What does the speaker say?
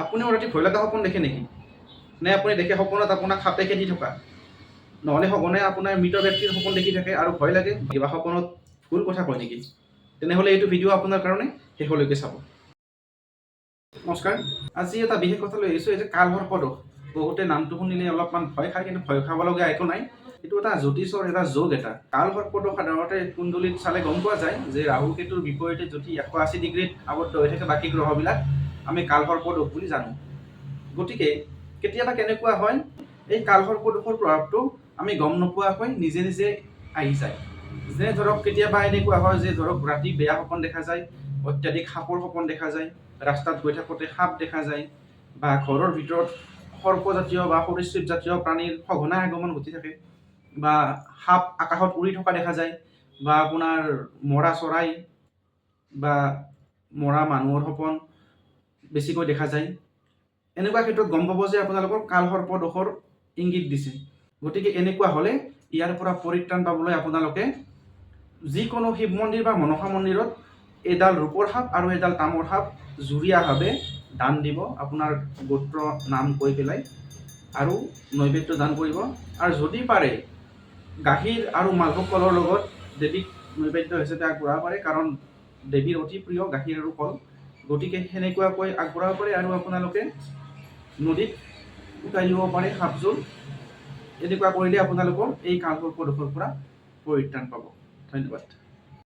আপুনিও ৰাতি ভয় লগা সপোন দেখে নেকি? নে আপুনি দেখে সপোনত আপোনাক সাপে খেদি থকা? নহ'লে সঘনাই আপোনাৰ মৃত ব্যক্তিৰ সপোন দেখি থাকে আৰু ভয় লাগে? কিবা সপোনত ভুল কথা কয় নেকি? তেনেহ'লে এইটো ভিডিঅ' আপোনাৰ কাৰণে শেষলৈকে চাব। নমস্কাৰ, আজি এটা বিশেষ কথা লৈ আহিছোঁ, এই যে কালসৰ্প দোষ। বহুতে নামটো শুনিলে অলপমান ভয় খায়, কিন্তু ভয় খাবলগীয়া একো নাই। এইটো এটা জ্যোতিষৰ এটা যোগ এটা। কালসৰ্প দোষ সাধাৰণতে কুণ্ডলীত চালে গম পোৱা যায় যে ৰাহু কেতুৰ বিপৰীতে যদি 180 ডিগ্ৰীত আবদ্ধ হৈ থাকে বাকী গ্ৰহবিলাক, আমি কালসৰ্প দোষ বুলি জানো। গতিকে কেতিয়াবা কেনেকুৱা হয়, এই কালসৰ্প দোষৰ প্ৰভাৱটো আমি গম নোপোৱাকৈ নিজে নিজে আহি যায়। যেনে ধৰক কেতিয়াবা এনেকুৱা হয় যে ধৰক ৰাতি বেয়া সপোন দেখা যায়, অত্যাধিক সাপৰ সপোন দেখা যায়, ৰাস্তাত গৈ থাকোঁতে সাপ দেখা যায়, বা ঘৰৰ ভিতৰত সৰ্পজাতীয় বা সৰীসৃপজাতীয় প্ৰাণীৰ সঘনাই আগমন ঘটি থাকে, বা সাপ আকাশত উৰি থকা দেখা যায়, বা আপোনাৰ মৰা চৰাই বা মৰা মানুহৰ সপোন বেছিকৈ দেখা যায়। এনেকুৱা ক্ষেত্ৰত গম পাব যে আপোনালোকৰ কালসৰ্প দোষৰ ইংগিত দিছে। গতিকে এনেকুৱা হ'লে ইয়াৰ পৰা পৰিত্ৰাণ পাবলৈ আপোনালোকে যিকোনো শিৱ মন্দিৰ বা মনসা মন্দিৰত এডাল ৰূপৰ সাপ আৰু এডাল তামৰ সাপ জুৰীয়াভাৱে দান দিব, আপোনাৰ গোত্ৰ নাম কৈ পেলাই, আৰু নৈবেদ্য দান কৰিব। আৰু যদি পাৰে গাখীৰ আৰু মালভোগ কলৰ লগত দেৱীক নৈবেদ্য হিচাপে আগবঢ়াব পাৰে, কাৰণ দেৱীৰ অতি প্ৰিয় গাখীৰ আৰু কল। গতিকে সেনেকুৱাকৈ আগবঢ়াব পাৰে, আৰু আপোনালোকে নদীত উটাই দিব পাৰে সাপযোৰ। এনেকুৱা কৰিলে আপোনালোকৰ এই কালসৰ্প দোষৰ পৰা পৰিত্ৰাণ পাব। ধন্যবাদ।